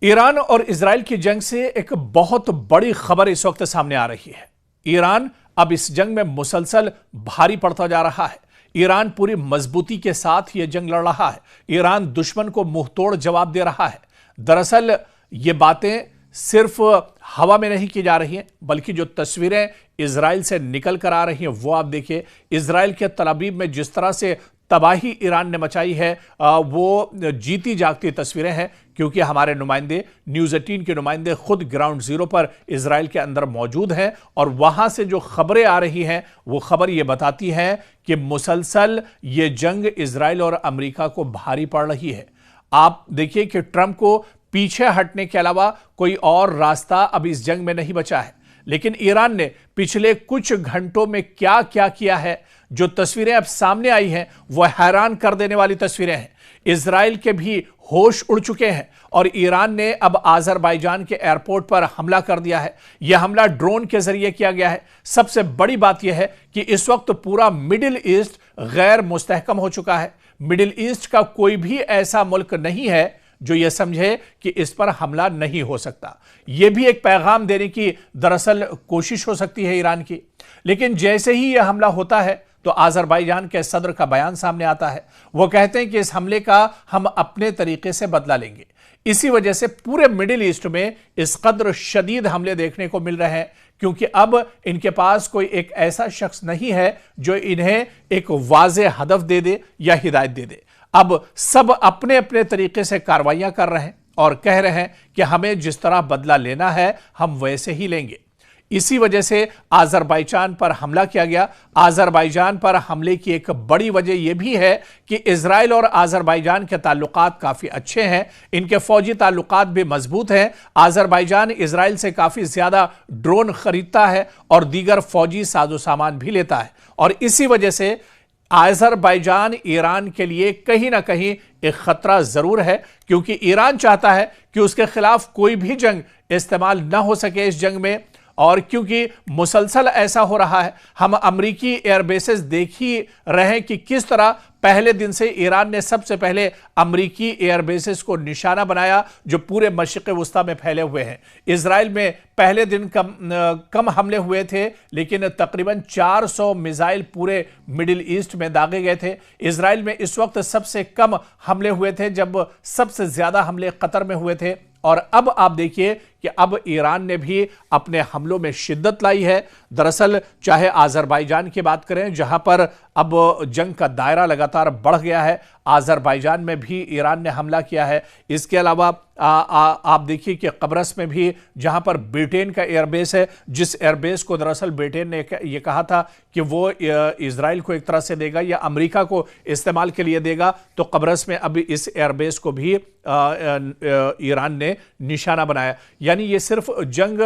Iran और Israel की जंग से एक बहुत बड़ी खबर इस वक्त सामने आ रही है। ईरान अब इस जंग में मुसलसल भारी पड़ता जा रहा है। ईरान पूरी मजबूती के साथ यह जंग लड़ रहा है। ईरान दुश्मन को मुंहतोड़ जवाब दे रहा है। दरअसल ये बातें सिर्फ हवा में नहीं की जा रही हैं, बल्कि जो तस्वीरें इजराइल से निकल कर आ रही हैं वो आप देखिए। इजराइल के तल अवीव में जिस तरह से तबाही ईरान ने मचाई है वो जीती जागती तस्वीरें हैं, क्योंकि हमारे नुमाइंदे न्यूज़ 18 के नुमाइंदे खुद ग्राउंड जीरो पर इजराइल के अंदर मौजूद हैं और वहां से जो खबरें आ रही हैं वो खबर ये बताती है कि मुसलसल ये जंग इजराइल और अमेरिका को भारी पड़ रही है। आप देखिए कि ट्रंप को पीछे हटने के अलावा कोई और रास्ता अब इस जंग में नहीं बचा है। लेकिन ईरान ने पिछले कुछ घंटों में क्या क्या किया है, जो तस्वीरें अब सामने आई हैं वह हैरान कर देने वाली तस्वीरें हैं। इजराइल के भी होश उड़ चुके हैं और ईरान ने अब आज़रबाईजान के एयरपोर्ट पर हमला कर दिया है। यह हमला ड्रोन के जरिए किया गया है। सबसे बड़ी बात यह है कि इस वक्त पूरा मिडिल ईस्ट गैर मुस्तहकम हो चुका है। मिडिल ईस्ट का कोई भी ऐसा मुल्क नहीं है जो यह समझे कि इस पर हमला नहीं हो सकता। यह भी एक पैगाम देने की दरअसल कोशिश हो सकती है ईरान की। लेकिन जैसे ही यह हमला होता है तो आज़रबाईजान के सदर का बयान सामने आता है। वो कहते हैं कि इस हमले का हम अपने तरीके से बदला लेंगे। इसी वजह से पूरे मिडिल ईस्ट में इस कदर शदीद हमले देखने को मिल रहे हैं, क्योंकि अब इनके पास कोई एक ऐसा शख्स नहीं है जो इन्हें एक वाज़े हदफ दे दे या हिदायत दे दे। अब सब अपने अपने तरीके से कार्रवाइयां कर रहे हैं और कह रहे हैं कि हमें जिस तरह बदला लेना है हम वैसे ही लेंगे। इसी वजह से आज़रबाईजान पर हमला किया गया। आज़रबाईजान पर हमले की एक बड़ी वजह यह भी है कि इजराइल और आज़रबाईजान के ताल्लुकात काफ़ी अच्छे हैं। इनके फौजी ताल्लुकात भी मजबूत हैं। आज़रबाईजान इजराइल से काफ़ी ज़्यादा ड्रोन खरीदता है और दीगर फौजी साजो सामान भी लेता है। और इसी वजह से आज़रबाईजान ईरान के लिए कहीं ना कहीं एक खतरा जरूर है, क्योंकि ईरान चाहता है कि उसके खिलाफ कोई भी जंग इस्तेमाल ना हो सके इस जंग में। और क्योंकि मुसलसल ऐसा हो रहा है, हम अमरीकी एयरबेसेस देख ही रहे हैं कि किस तरह पहले दिन से ईरान ने सबसे पहले अमरीकी एयरबेसेस को निशाना बनाया जो पूरे मशरिक़ वुस्ता में फैले हुए हैं। इजराइल में पहले दिन कम हमले हुए थे, लेकिन तकरीबन 400 मिसाइल पूरे मिडिल ईस्ट में दागे गए थे। इजराइल में इस वक्त सबसे कम हमले हुए थे जब सबसे ज्यादा हमले कतर में हुए थे। और अब आप देखिए कि अब ईरान ने भी अपने हमलों में शिद्दत लाई है। दरअसल चाहे आज़रबाईजान की बात करें, जहां पर अब जंग का दायरा लगातार बढ़ गया है, आज़रबाईजान में भी ईरान ने हमला किया है। इसके अलावा आप देखिए कि कब्रस में भी, जहां पर ब्रिटेन का एयरबेस है, जिस एयरबेस को दरअसल ब्रिटेन ने यह कहा था कि वो इजराइल को एक तरह से देगा या अमेरिका को इस्तेमाल के लिए देगा, तो कब्रस में अभी इस एयरबेस को भी ईरान ने निशाना बनाया। यानी ये सिर्फ जंग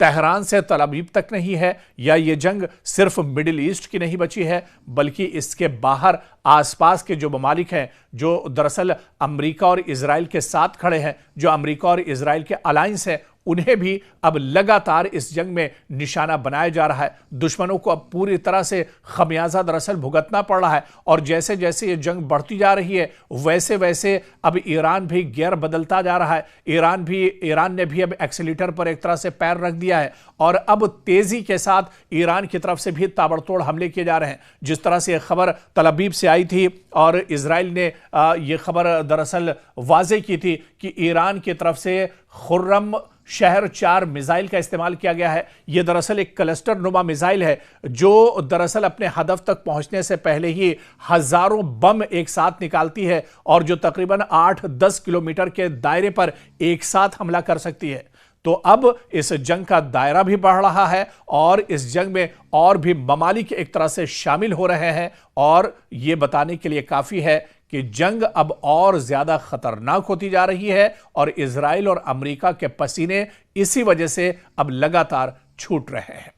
तेहरान से तल अवीव तक नहीं है, या ये जंग सिर्फ मिडिल ईस्ट की नहीं बची है, बल्कि इसके बाहर आसपास के जो ममालिक हैं, जो दरअसल अमेरिका और इजराइल के साथ खड़े हैं, जो अमेरिका और इजराइल के अलायंस है, उन्हें भी अब लगातार इस जंग में निशाना बनाया जा रहा है। दुश्मनों को अब पूरी तरह से खमियाजा दरअसल भुगतना पड़ रहा है। और जैसे जैसे ये जंग बढ़ती जा रही है वैसे वैसे अब ईरान भी गियर बदलता जा रहा है। ईरान ने भी अब एक्सीलेटर पर एक तरह से पैर रख दिया है और अब तेजी के साथ ईरान की तरफ से भी ताबड़तोड़ हमले किए जा रहे हैं। जिस तरह से यह खबर तल अवीव से आई थी और इजराइल ने यह खबर दरअसल वाज़े की थी कि ईरान की तरफ से खुर्रम शहर 4 मिसाइल का इस्तेमाल किया गया है। यह दरअसल एक क्लस्टर नुमा मिसाइल है जो दरअसल अपने हदफ तक पहुंचने से पहले ही हजारों बम एक साथ निकालती है और जो तकरीबन 8-10 किलोमीटर के दायरे पर एक साथ हमला कर सकती है। तो अब इस जंग का दायरा भी बढ़ रहा है और इस जंग में और भी ममालिक एक तरह से शामिल हो रहे हैं। और यह बताने के लिए काफी है कि जंग अब और ज्यादा खतरनाक होती जा रही है और इजराइल और अमेरिका के पसीने इसी वजह से अब लगातार छूट रहे हैं।